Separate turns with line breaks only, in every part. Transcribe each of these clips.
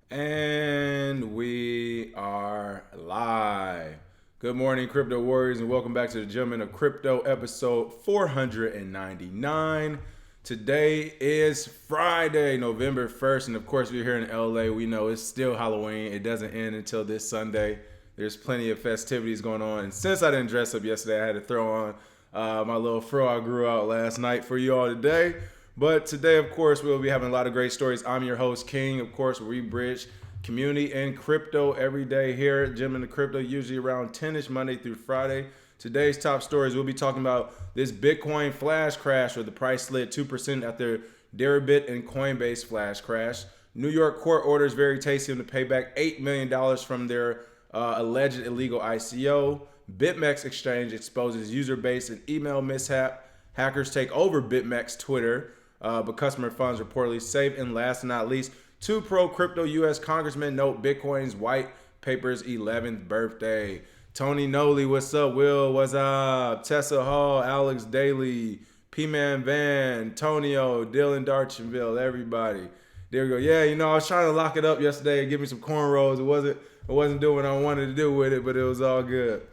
And we are live. Good morning, crypto warriors, and welcome back to the Gentlemen of Crypto episode 499. Today is Friday, November 1st, and of course, we're here in LA. We know it's still Halloween. It doesn't end until this Sunday. There's plenty of festivities going on, and since I didn't dress up yesterday, I had to throw on my little fro I grew out last night for you all today. But today, of course, we'll be having a lot of great stories. I'm your host, King. Of course, we bridge community and crypto every day here at Gentlemen of Crypto, usually around 10ish Monday through Friday. Today's top stories, we'll be talking about this Bitcoin flash crash where the price slid 2% after Deribit and Coinbase flash crash. New York court orders Veritasium to pay back $8 million from their alleged illegal ICO. BitMex exchange exposes user base and email mishap. Hackers take over BitMex Twitter, but customer funds reportedly safe. And last but not least, two pro-crypto U.S. congressmen note Bitcoin's white paper's 11th birthday. Tony Noli, what's up? Will, what's up? Tessa Hall, Alex Daly, P-Man Van, Tonio, Dylan Darchinville, everybody. There we go. Yeah, I was trying to lock it up yesterday and give me some cornrows. It wasn't doing what I wanted to do with it, but it was all good.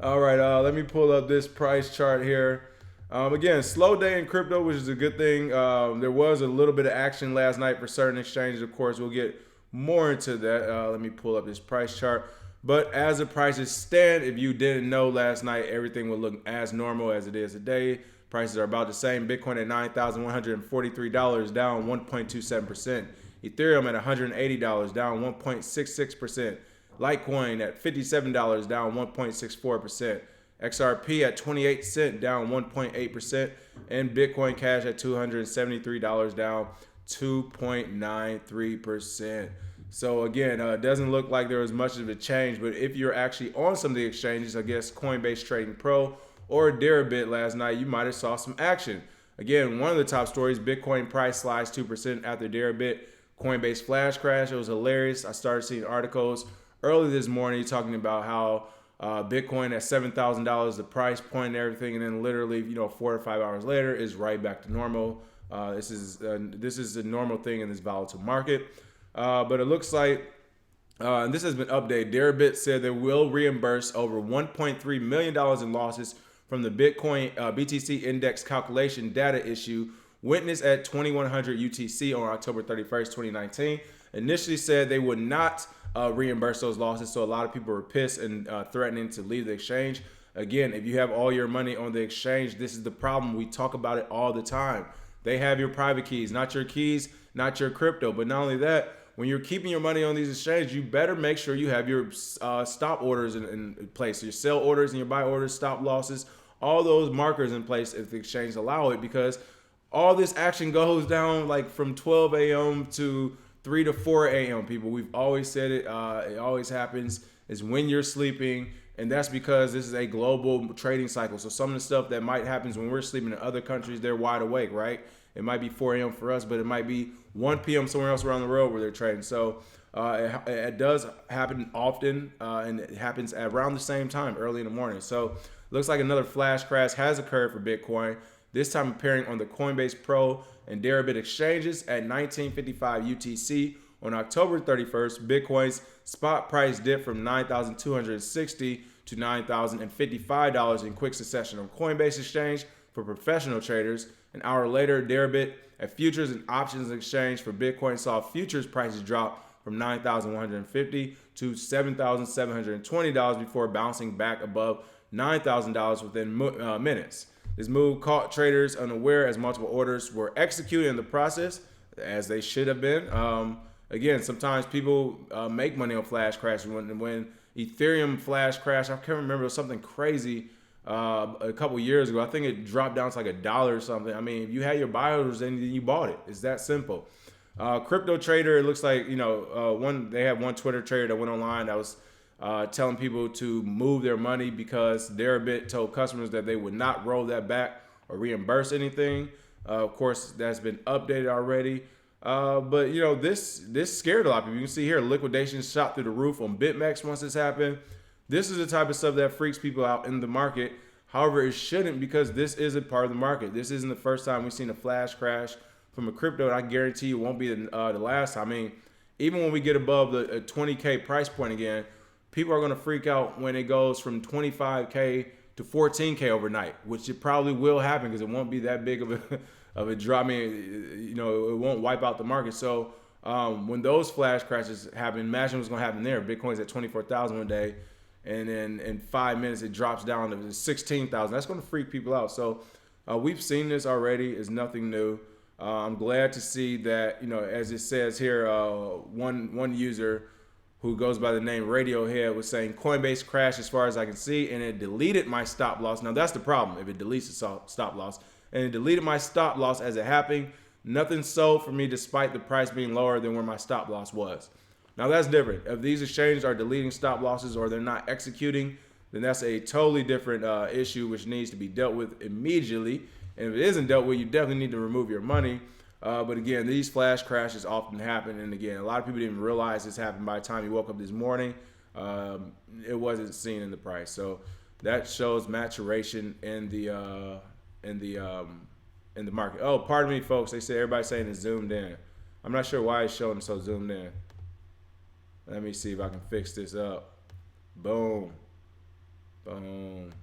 All right, let me pull up this price chart here. Again, slow day in crypto, which is a good thing. There was a little bit of action last night for certain exchanges. Of course, we'll get more into that. Let me pull up this price chart. But as the prices stand, if you didn't know last night, everything would look as normal as it is today. Prices are about the same. Bitcoin at $9,143, down 1.27%. Ethereum at $180, down 1.66%. Litecoin at $57, down 1.64%. XRP at 28 cents, down 1.8%, and Bitcoin Cash at $273, down 2.93%. So again, it doesn't look like there was much of a change, but if you're actually on some of the exchanges, I guess Coinbase Trading Pro or Deribit last night, you might have saw some action. Again, one of the top stories, Bitcoin price slides 2% after Deribit Coinbase flash crash. It was hilarious. I started seeing articles early this morning talking about how Bitcoin at $7,000, the price point and everything, and then literally, 4 to 5 hours later, is right back to normal. This is a normal thing in this volatile market. But it looks like, and this has been updated. Deribit said they will reimburse over $1.3 million in losses from the Bitcoin BTC index calculation data issue witnessed at 2100 UTC on October 31st, 2019. Initially said they would not reimburse those losses. So a lot of people were pissed and threatening to leave the exchange. Again, if you have all your money on the exchange, this is the problem. We talk about it all the time. They have your private keys, not your keys, not your crypto. But not only that, when you're keeping your money on these exchanges, you better make sure you have your stop orders in place. Your sell orders and your buy orders, stop losses, all those markers in place if the exchange allow it, because all this action goes down like from 12 a.m. to 3 to 4 a.m. people. We've always said it. It always happens is when you're sleeping, and that's because this is a global trading cycle. So some of the stuff that might happen when we're sleeping in other countries, they're wide awake, right? It might be 4 a.m. for us, but it might be 1 p.m. somewhere else around the world where they're trading. So it does happen often, and it happens around the same time, early in the morning. So looks like another flash crash has occurred for Bitcoin, this time appearing on the Coinbase Pro and Deribit exchanges at 1955 UTC on October 31st. Bitcoin's spot price dipped from $9,260 to $9,055 in quick succession on Coinbase exchange for professional traders. An hour later, Deribit, a futures and options exchange for Bitcoin, saw futures prices drop from $9,150 to $7,720 before bouncing back above $9,000 within minutes. This move caught traders unaware as multiple orders were executed in the process, as they should have been. Again, sometimes people make money on flash crashes. When Ethereum flash crashed, I can't remember, it was something crazy a couple years ago. I think it dropped down to like $1 or something. I mean, if you had your buy orders, then you bought it. It's that simple. Crypto trader, it looks like, they had one Twitter trader that went online that was telling people to move their money because Deribit told customers that they would not roll that back or reimburse anything. Of course, that's been updated already. But this scared a lot of people. You can see here, liquidation shot through the roof on BitMex once this happened. This is the type of stuff that freaks people out in the market. However, it shouldn't, because this is a part of the market. This isn't the first time we've seen a flash crash from a crypto, and I guarantee you it won't be the last time. I mean, even when we get above the 20K price point again, people are going to freak out when it goes from 25K to 14K overnight, which it probably will happen because it won't be that big of a drop. I mean, it won't wipe out the market. So when those flash crashes happen, imagine what's going to happen there. Bitcoin's at 24,000 one day, and then in 5 minutes it drops down to 16,000. That's going to freak people out. So we've seen this already. It's nothing new. I'm glad to see that, as it says here, one user who goes by the name Radiohead was saying Coinbase crashed as far as I can see, and it deleted my stop loss. Now that's the problem, if it deletes the stop loss. And it deleted my stop loss as it happened. Nothing sold for me despite the price being lower than where my stop loss was. Now that's different. If these exchanges are deleting stop losses or they're not executing, then that's a totally different issue which needs to be dealt with immediately. And if it isn't dealt with, you definitely need to remove your money. But again, these flash crashes often happen. And again, a lot of people didn't realize this happened by the time you woke up this morning. It wasn't seen in the price. So that shows maturation in the market. Oh, pardon me, folks. They say everybody's saying it's zoomed in. I'm not sure why it's showing so zoomed in. Let me see if I can fix this up. Boom. Boom.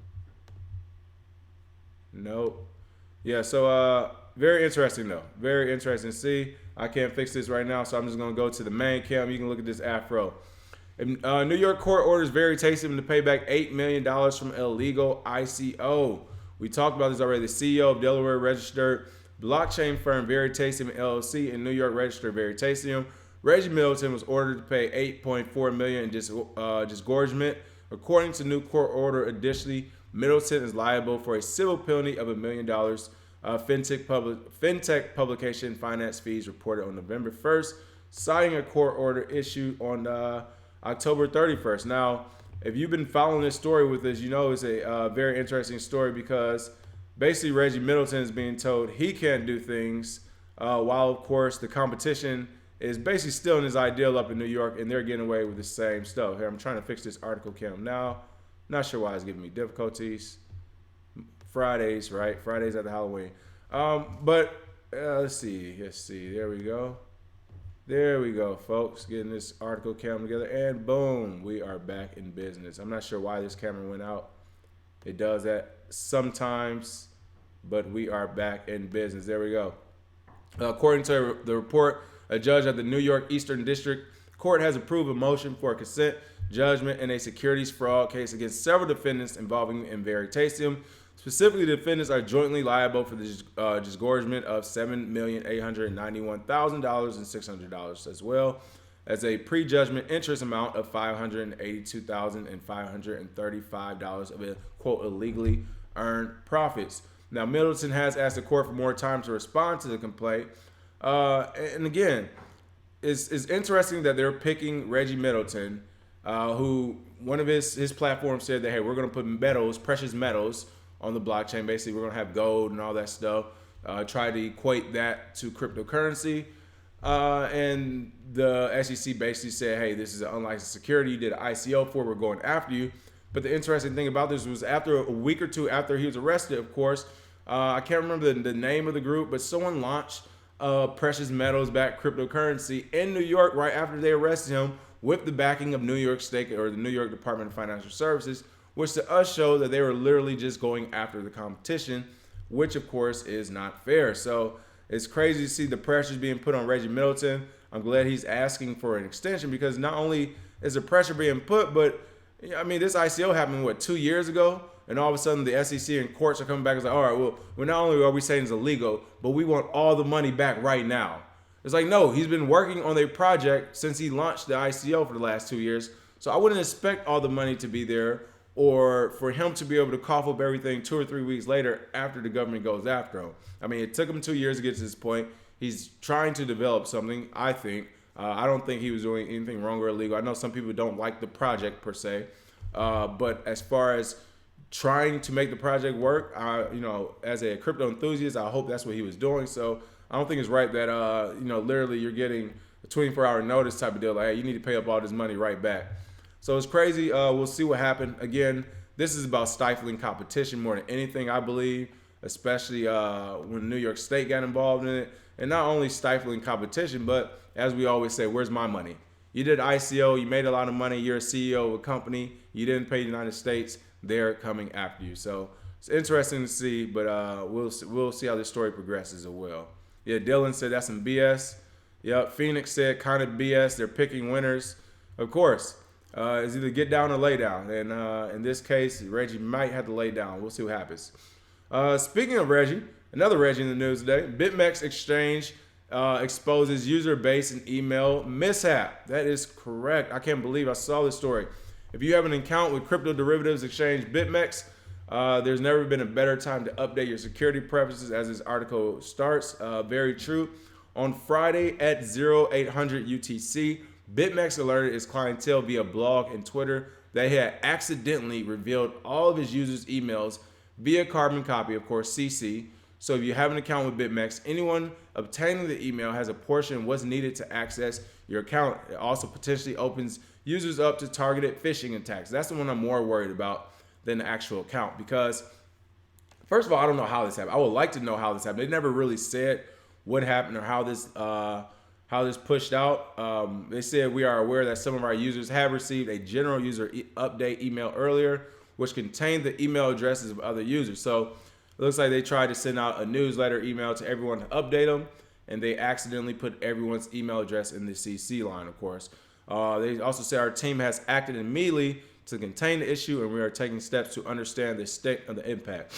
Nope. Yeah, so very interesting though. Very interesting. See, I can't fix this right now, so I'm just gonna go to the main cam. You can look at this afro. New York court orders Veritasium to pay back $8 million from illegal ICO. We talked about this already. The CEO of Delaware registered blockchain firm Veritasium LLC and New York registered Veritasium, Reggie Middleton, was ordered to pay $8.4 million in disgorgement. According to new court order, additionally, Middleton is liable for a civil penalty of $1 million. Fintech publication Finance Fees reported on November 1st, citing a court order issued on October 31st. Now, if you've been following this story with us, you know it's a very interesting story because basically Reggie Middleton is being told he can't do things while, of course, the competition is basically still in his ideal up in New York, and they're getting away with the same stuff. Here, I'm trying to fix this article cam now. Not sure why it's giving me difficulties. Fridays, right? Fridays after Halloween. But let's see. There we go. There we go, folks. Getting this article cam together, and boom, we are back in business. I'm not sure why this camera went out. It does that sometimes, but we are back in business. There we go. According to the report, a judge at the New York Eastern District Court has approved a motion for a consent judgment in a securities fraud case against several defendants involving in Veritasium. Specifically, the defendants are jointly liable for the disgorgement of $7,891,600 as well as a prejudgment interest amount of $582,535 of a, quote, illegally earned profits. Now, Middleton has asked the court for more time to respond to the complaint. And again, it's interesting that they're picking Reggie Middleton, who one of his platforms said that, hey, we're going to put metals, precious metals, on the blockchain. Basically, we're going to have gold and all that stuff. Try to equate that to cryptocurrency. And the SEC basically said, hey, this is an unlicensed security. You did an ICO for it. We're going after you. But the interesting thing about this was after a week or two after he was arrested, of course, I can't remember the name of the group, but someone launched precious metals backed cryptocurrency in New York right after they arrested him with the backing of New York State or the New York Department of Financial Services, which to us showed that they were literally just going after the competition, which of course is not fair. So it's crazy to see the pressures being put on Reggie Middleton. I'm glad he's asking for an extension because not only is the pressure being put, but I mean, this ICO happened, 2 years ago? And all of a sudden the SEC and courts are coming back and it's like, all right, well, not only are we saying it's illegal, but we want all the money back right now. It's like, no, he's been working on a project since he launched the ICO for the last 2 years. So I wouldn't expect all the money to be there or for him to be able to cough up everything 2 or 3 weeks later after the government goes after him. I mean, it took him 2 years to get to this point. He's trying to develop something, I think. I don't think he was doing anything wrong or illegal. I know some people don't like the project per se. But as far as trying to make the project work, as a crypto enthusiast, I hope that's what he was doing. So I don't think it's right that, literally you're getting a 24-hour notice type of deal. Like, hey, you need to pay up all this money right back. So it's crazy. We'll see what happens. Again, this is about stifling competition more than anything, I believe, especially when New York State got involved in it. and not only stifling competition, but as we always say, where's my money? You did ICO, you made a lot of money, you're a CEO of a company, you didn't pay the United States, they're coming after you. So it's interesting to see, but we'll see how this story progresses as well. Yeah, Dylan said that's some BS. Yep, Phoenix said kind of BS. They're picking winners. Of course, it's either get down or lay down. And in this case, Reggie might have to lay down. We'll see what happens. Speaking of Reggie, another Reggie in the news today. BitMex exchange exposes user base and email mishap. That is correct. I can't believe I saw this story. If you have an account with crypto derivatives exchange BitMex, there's never been a better time to update your security preferences, as this article starts. Very true. On Friday at 0800 UTC, BitMex alerted its clientele via blog and Twitter that he had accidentally revealed all of his users' emails via carbon copy, of course, CC. So if you have an account with BitMex, anyone obtaining the email has a portion of what's needed to access your account. It also potentially opens users up to targeted phishing attacks. That's the one I'm more worried about than the actual account, because first of all, I don't know how this happened. I would like to know how this happened. They never really said what happened or how this pushed out. They said we are aware that some of our users have received a general user update email earlier, which contained the email addresses of other users. So it looks like they tried to send out a newsletter email to everyone to update them, and they accidentally put everyone's email address in the CC line, of course. They also say our team has acted immediately to contain the issue, and we are taking steps to understand the extent of the impact.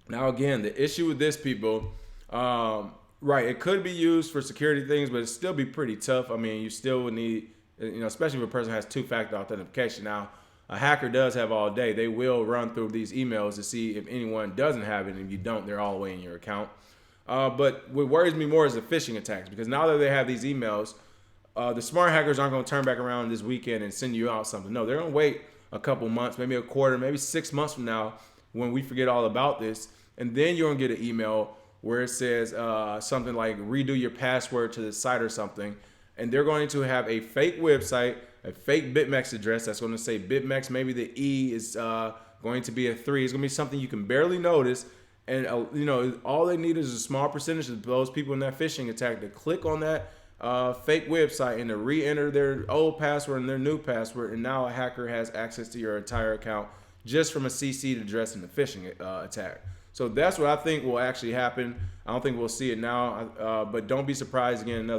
Now, again, the issue with this, people, right, it could be used for security things, but it'd still be pretty tough. I mean, you still would need, especially if a person has two-factor authentication. Now, a hacker does have all day. They will run through these emails to see if anyone doesn't have it, and if you don't, they're all the way in your account. But what worries me more is the phishing attacks, because now that they have these emails, the smart hackers aren't going to turn back around this weekend and send you out something. No, they're going to wait a couple months, maybe a quarter, maybe 6 months from now, when we forget all about this, and then you're going to get an email where it says something like redo your password to the site or something, and they're going to have a fake website, a fake BitMex address that's going to say BitMex. Maybe the E is going to be a 3. It's going to be something you can barely notice, and all they need is a small percentage of those people in that phishing attack to click on that fake website and to re-enter their old password and their new password, and now a hacker has access to your entire account just from a CC'd address in the phishing attack. So that's what I think will actually happen. I don't think we'll see it now, but don't be surprised again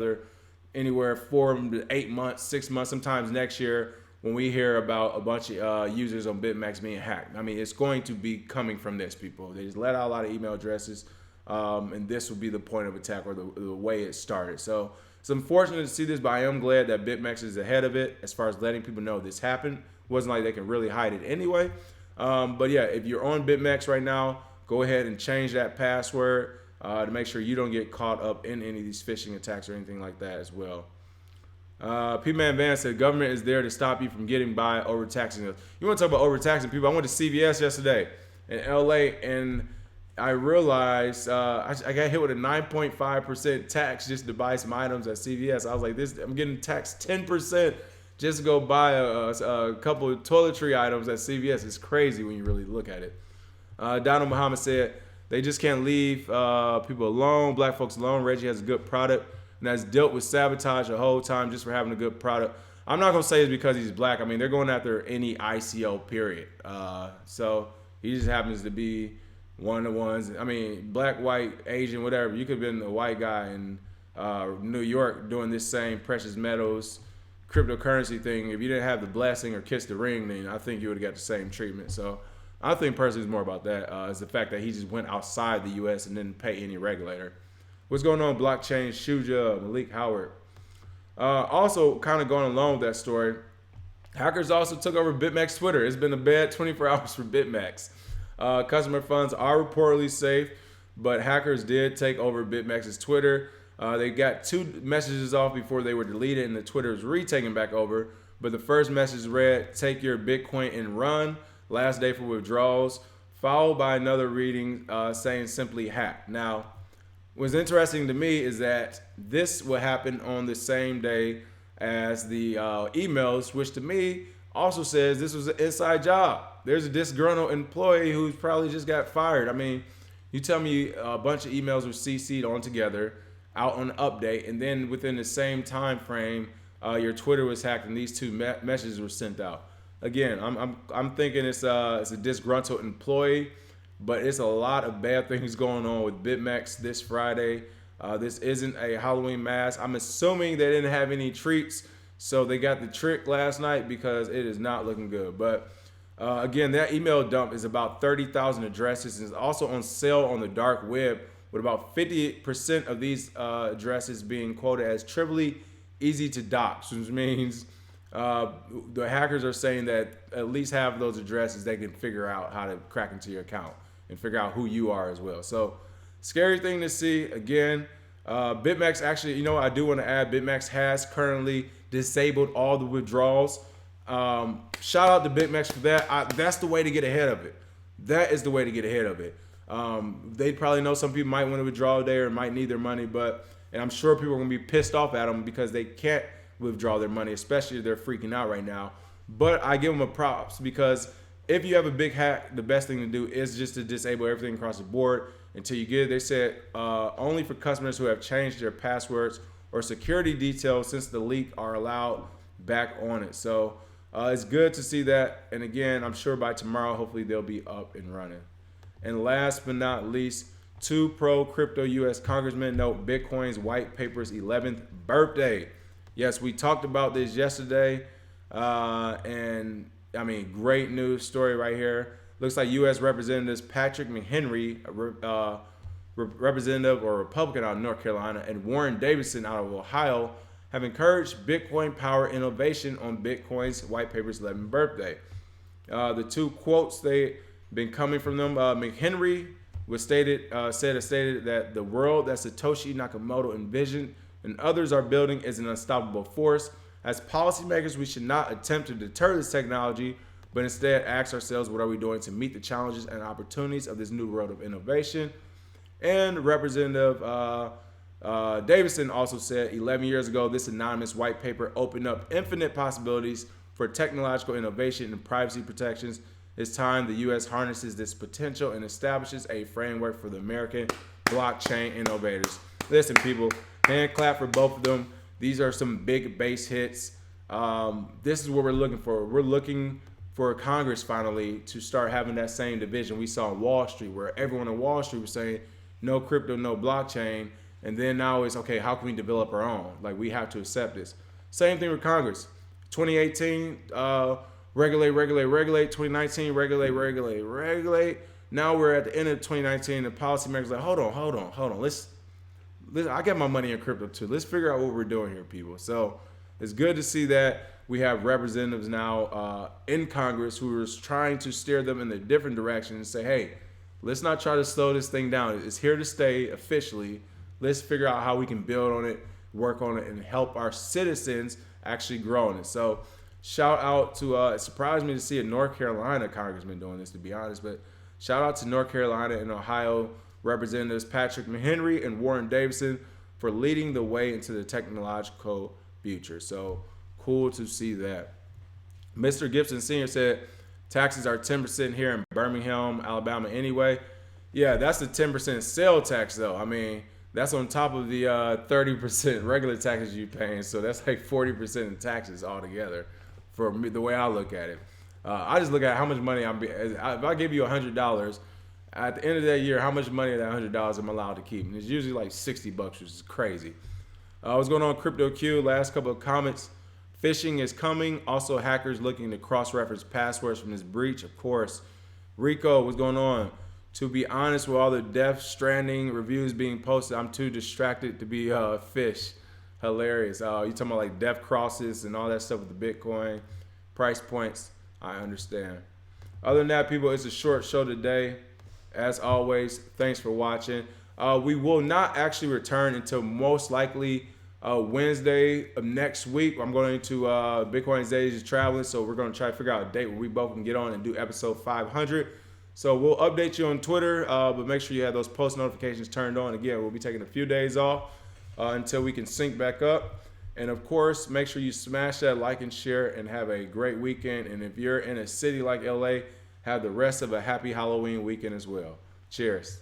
anywhere 4 to 8 months, 6 months, sometimes next year, when we hear about a bunch of users on BitMex being hacked. I mean, it's going to be coming from this, people. They just let out a lot of email addresses, and this will be the point of attack, or the way it started. So it's unfortunate to see this, but I am glad that BitMex is ahead of it as far as letting people know this happened. It wasn't like they can really hide it anyway. But yeah, if you're on BitMex right now, go ahead and change that password to make sure you don't get caught up in any of these phishing attacks or anything like that as well. P-Man Van said, government is there to stop you from getting by overtaxing us. You want to talk about overtaxing people? I went to CVS yesterday in LA, and I realized I got hit with a 9.5% tax just to buy some items at CVS. I was like, I'm getting taxed 10% just to go buy a couple of toiletry items at CVS. It's crazy when you really look at it. Donald Muhammad said, they just can't leave people alone, black folks alone. Reggie has a good product and has dealt with sabotage the whole time just for having a good product. I'm not going to say it's because he's black. I mean, they're going after any ICO, period. So he just happens to be one of the ones. I mean, black, white, Asian, whatever. You could have been a white guy in New York doing this same precious metals, cryptocurrency thing. If you didn't have the blessing or kiss the ring, then I think you would have got the same treatment. So I think personally it's more about that. Is the fact that he just went outside the U.S. and didn't pay any regulator. What's going on, blockchain? Shuja, Malik Howard. Also, kind of going along with that story, hackers also took over BitMex Twitter. It's been a bad 24 hours for BitMex. Customer funds are reportedly safe, but hackers did take over BitMex's Twitter. They got 2 messages off before they were deleted, and the Twitter was retaken back over. But the first message read, take your Bitcoin and run. Last day for withdrawals, followed by another reading saying simply hack. Now, what's interesting to me is that this will happen on the same day as the emails, which to me also says this was an inside job. There's a disgruntled employee who's probably just got fired. I mean, You tell me a bunch of emails were CC'd on together, out on an update, and then within the same time frame, your Twitter was hacked and these two messages were sent out. Again, I'm thinking it's a disgruntled employee, but it's a lot of bad things going on with BitMex this Friday. This isn't a Halloween mask. I'm assuming they didn't have any treats, so they got the trick last night because it is not looking good. But again, that email dump is about 30,000 addresses and is also on sale on the dark web, with about 50% of these addresses being quoted as trivially easy to dox, which means the hackers are saying that at least half of those addresses they can figure out how to crack into your account and figure out who you are as well. So scary thing to see. Again, BitMex actually, you know what, I do want to add, BitMex has currently disabled all the withdrawals. Shout out to BitMex for that. That's the way to get ahead of it. That is the way to get ahead of it. They probably know some people might want to withdraw today or might need their money, and I'm sure people are going to be pissed off at them because they can't withdraw their money, especially if they're freaking out right now. But I give them a props because if you have a big hack, the best thing to do is just to disable everything across the board until you get it. They said only for customers who have changed their passwords or security details since the leak are allowed back on it. So it's good to see that. And again, I'm sure by tomorrow, hopefully they'll be up and running. And last but not least, 2 pro-crypto U.S. congressmen note Bitcoin's white paper's 11th birthday. Yes, we talked about this yesterday, and I mean, great news story right here. Looks like U.S. Representatives Patrick McHenry, representative or Republican out of North Carolina, and Warren Davidson out of Ohio have encouraged Bitcoin power innovation on Bitcoin's white paper's 11th birthday. The two quotes they been coming from them. McHenry stated that the world that Satoshi Nakamoto envisioned and others are building is an unstoppable force. As policymakers, we should not attempt to deter this technology, but instead ask ourselves, what are we doing to meet the challenges and opportunities of this new world of innovation? And Representative Davidson also said 11 years ago, this anonymous white paper opened up infinite possibilities for technological innovation and privacy protections. It's time the U.S. harnesses this potential and establishes a framework for the American blockchain innovators. Listen, people, hand clap for both of them. These are some big base hits. This is what we're looking for. We're looking for Congress finally to start having that same division we saw on Wall Street, where everyone on Wall Street was saying no crypto, no blockchain. And then now it's, okay, how can we develop our own? Like, we have to accept this. Same thing with Congress. 2018, regulate. 2019, regulate. Now we're at the end of 2019. The policymakers are like, hold on. Let's I got my money in crypto too. Let's figure out what we're doing here, people. So it's good to see that we have representatives now in Congress who are trying to steer them in a different direction and say, hey, let's not try to slow this thing down. It's here to stay officially. Let's figure out how we can build on it, work on it, and help our citizens actually grow in it. So shout out to, it surprised me to see a North Carolina congressman doing this, to be honest, but shout out to North Carolina and Ohio Representatives Patrick McHenry and Warren Davidson for leading the way into the technological future. So cool to see that. Mr. Gibson Sr. said taxes are 10% here in Birmingham, Alabama anyway. Yeah, that's the 10% sale tax though. I mean, that's on top of the 30% regular taxes you're paying. So that's like 40% in taxes altogether for me, the way I look at it. I just look at how much money if I give you $100, at the end of that year, how much money of that $100 am I allowed to keep? And it's usually like $60, which is crazy. What's going on, Crypto Q? Last couple of comments. Phishing is coming. Also, hackers looking to cross-reference passwords from this breach, of course. Rico, what's going on? To be honest, with all the Death Stranding reviews being posted, I'm too distracted to be fish. Hilarious. You talking about like death crosses and all that stuff with the Bitcoin price points. I understand. Other than that, people, it's a short show today. As always, thanks for watching. We will not actually return until most likely Wednesday of next week. I'm going to Bitcoin Days is traveling, so we're going to try to figure out a date where we both can get on and do episode 500. So we'll update you on Twitter, but make sure you have those post notifications turned on. Again, we'll be taking a few days off until we can sync back up. And of course, make sure you smash that like and share and have a great weekend. And if you're in a city like LA, have the rest of a happy Halloween weekend as well. Cheers.